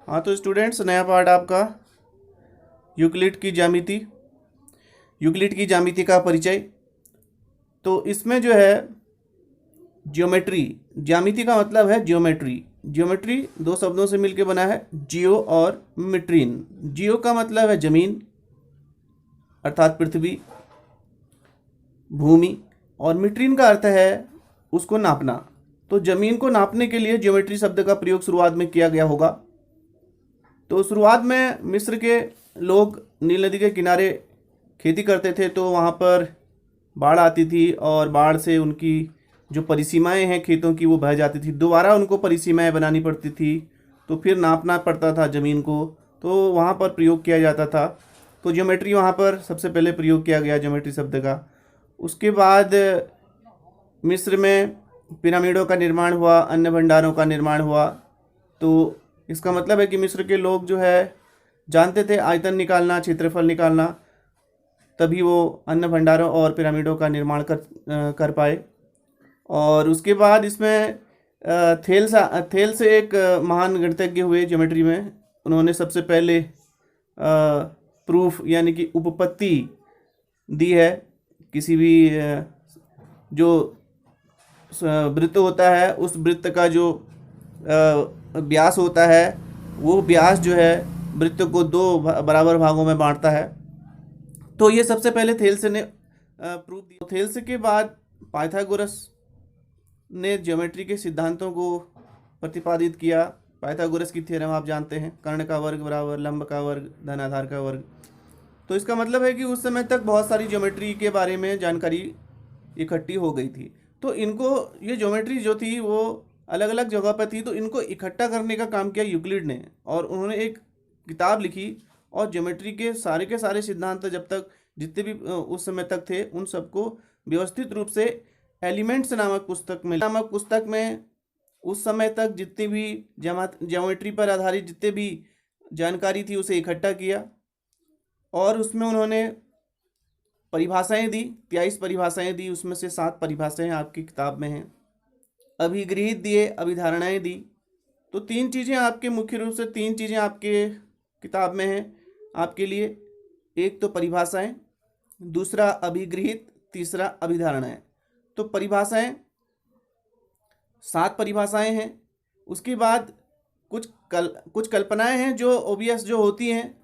हाँ तो स्टूडेंट्स, नया पार्ट आपका यूक्लिड की ज्यामिति, यूक्लिड की ज्यामिति का परिचय। तो इसमें जो है ज्योमेट्री, ज्यामिति का मतलब है ज्योमेट्री। ज्योमेट्री दो शब्दों से मिलकर बना है, जियो और मिट्रीन। जियो का मतलब है जमीन अर्थात पृथ्वी, भूमि, और मिट्रीन का अर्थ है उसको नापना। तो जमीन को नापने के लिए ज्योमेट्री शब्द का प्रयोग शुरुआत में किया गया होगा। तो शुरुआत में मिस्र के लोग नील नदी के किनारे खेती करते थे, तो वहाँ पर बाढ़ आती थी और बाढ़ से उनकी जो परिसीमाएं हैं खेतों की वो बह जाती थी। दोबारा उनको परिसीमाएं बनानी पड़ती थी, तो फिर नापना पड़ता था ज़मीन को, तो वहाँ पर प्रयोग किया जाता था। तो ज्योमेट्री वहाँ पर सबसे पहले प्रयोग किया गया ज्योमेट्री शब्द का। उसके बाद मिस्र में पिरामिडों का निर्माण हुआ, अन्न भंडारों का निर्माण हुआ। तो इसका मतलब है कि मिस्र के लोग जो है जानते थे आयतन निकालना, क्षेत्रफल निकालना, तभी वो अन्न भंडारों और पिरामिडों का निर्माण कर पाए। और उसके बाद इसमें थेल्स एक महान गणितज्ञ हुए ज्योमेट्री में। उन्होंने सबसे पहले प्रूफ यानी कि उपपत्ति दी है। किसी भी जो वृत्त होता है उस वृत्त का जो व्यास होता है, वो व्यास जो है वृत्त को दो बराबर भागों में बांटता है। तो ये सबसे पहले थेल्स ने प्रूफ दिया। थेल्स के बाद पाइथागोरस ने ज्योमेट्री के सिद्धांतों को प्रतिपादित किया। पाइथागोरस की थ्योरम आप जानते हैं, कर्ण का वर्ग बराबर लंब का वर्ग धन आधार का वर्ग। तो इसका मतलब है कि उस समय तक बहुत सारी ज्योमेट्री के बारे में जानकारी इकट्ठी हो गई थी। तो इनको ये ज्योमेट्री जो थी वो अलग अलग जगह पर थी, तो इनको इकट्ठा करने का काम किया यूक्लिड ने, और उन्होंने एक किताब लिखी। और ज्योमेट्री के सारे सिद्धांत जब तक जितने भी उस समय तक थे उन सबको व्यवस्थित रूप से एलिमेंट्स नामक पुस्तक में उस समय तक जितनी भी ज्योमेट्री पर आधारित जितने भी जानकारी थी उसे इकट्ठा किया। और उसमें उन्होंने परिभाषाएं दी, 23 परिभाषाएं दी, उसमें से 7 परिभाषाएं आपकी किताब में हैं। अभिगृहित दिए, अभिधारणाएं दी। तो 3 चीज़ें आपके मुख्य रूप से 3 चीज़ें आपके किताब में हैं आपके लिए। एक तो परिभाषाएं, दूसरा अभिगृहित, तीसरा अभिधारणाएं। तो परिभाषाएं 7 परिभाषाएं हैं। उसके बाद कुछ कल्पनाएं हैं जो ओबियस जो होती हैं,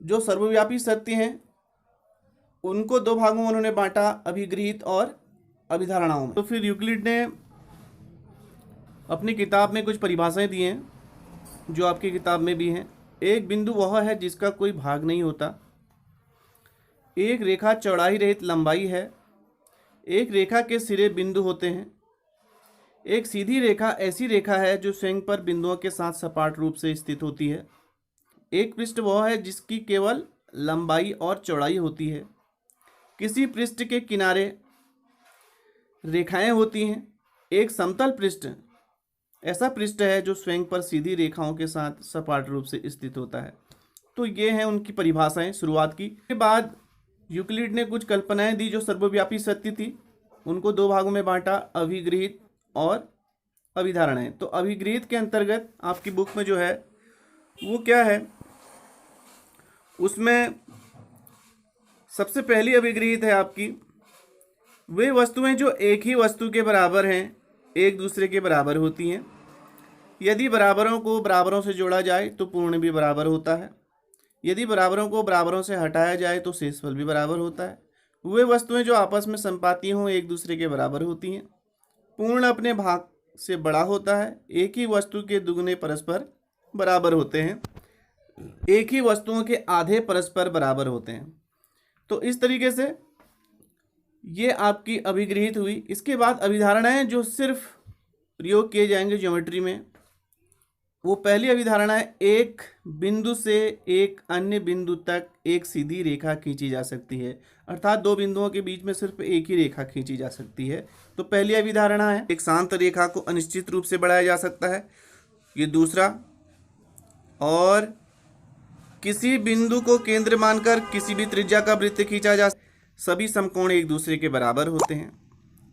जो सर्वव्यापी सत्य हैं, उनको 2 भागों में उन्होंने बांटा, अभिगृहित और अभिधारणाओं में। तो फिर यूक्लिड ने अपनी किताब में कुछ परिभाषाएं दी हैं जो आपकी किताब में भी हैं। एक बिंदु वह है जिसका कोई भाग नहीं होता। एक रेखा चौड़ाई रहित लंबाई है। एक रेखा के सिरे बिंदु होते हैं। एक सीधी रेखा ऐसी रेखा है जो स्वयं पर बिंदुओं के साथ सपाट रूप से स्थित होती है। एक पृष्ठ वह है जिसकी केवल लंबाई और चौड़ाई होती है। किसी पृष्ठ के किनारे रेखाएं होती हैं। एक समतल पृष्ठ ऐसा पृष्ठ है जो स्वयं पर सीधी रेखाओं के साथ सपाट रूप से स्थित होता है। तो ये हैं उनकी परिभाषाएं शुरुआत की। के बाद यूक्लिड ने कुछ कल्पनाएं दी जो सर्वव्यापी सत्य थी, उनको 2 भागों में बांटा, अभिगृहित और अभिधारणाएं। तो अभिगृहित के अंतर्गत आपकी बुक में जो है वो क्या है, उसमें सबसे पहली अभिगृहित है आपकी वे वस्तुएं जो एक ही वस्तु के बराबर हैं, एक दूसरे के बराबर होती हैं। यदि बराबरों को बराबरों से जोड़ा जाए तो पूर्ण भी बराबर होता है। यदि बराबरों को बराबरों से हटाया जाए तो शेषफल भी बराबर होता है। वे वस्तुएं जो आपस में संपाती हों एक दूसरे के बराबर होती हैं। पूर्ण अपने भाग से बड़ा होता है। एक ही वस्तु के दुगने परस्पर बराबर होते हैं। एक ही वस्तुओं के आधे परस्पर बराबर होते हैं। तो इस तरीके से ये आपकी अभिगृहित हुई। इसके बाद अभिधारणाएं जो सिर्फ प्रयोग किए जाएंगे ज्योमेट्री में, वो पहली अभिधारणा है, एक बिंदु से एक अन्य बिंदु तक एक सीधी रेखा खींची जा सकती है। अर्थात 2 बिंदुओं के बीच में सिर्फ एक ही रेखा खींची जा सकती है। तो पहली अभिधारणा है, एक शांत रेखा को अनिश्चित रूप से बढ़ाया जा सकता है। ये दूसरा, और किसी बिंदु को केंद्र मानकर किसी भी त्रिज्या का वृत्त खींचा जा, सभी समकोण एक दूसरे के बराबर होते हैं।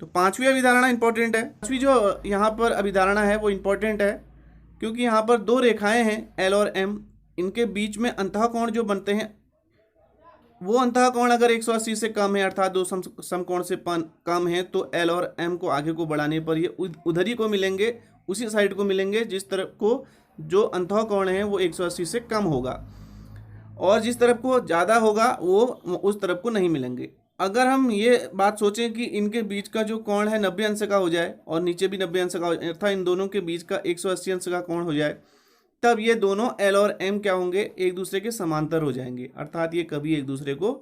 तो 5वीं अभिधारणा इंपॉर्टेंट है। 5वीं जो यहाँ पर अभिधारणा है वो इंपॉर्टेंट है क्योंकि यहाँ पर दो रेखाएं हैं एल और एम, इनके बीच में अंतःकोण जो बनते हैं वो अंतःकोण अगर 180 से कम है अर्थात दो समकोण से कम है तो एल और एम को आगे को बढ़ाने पर ये उधर ही को मिलेंगे, उसी साइड को मिलेंगे जिस तरफ को जो अंतःकोण है वो 180 से कम होगा, और जिस तरफ को ज़्यादा होगा वो उस तरफ को नहीं मिलेंगे। अगर हम ये बात सोचें कि इनके बीच का जो कोण है 90 अंश का हो जाए और नीचे भी 90 अंश का हो जाए, अर्थात इन दोनों के बीच का 180 अंश का कोण हो जाए, तब ये दोनों एल और एम क्या होंगे, एक दूसरे के समांतर हो जाएंगे, अर्थात ये कभी एक दूसरे को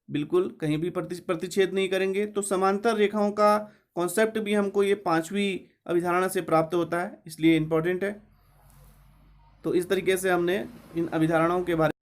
बिल्कुल कहीं भी प्रतिच्छेद नहीं करेंगे। तो समांतर रेखाओं का कॉन्सेप्ट भी हमको ये 5वीं अभिधारणा से प्राप्त होता है, इसलिए इम्पोर्टेंट है। तो इस तरीके से हमने इन अभिधारणाओं के बारे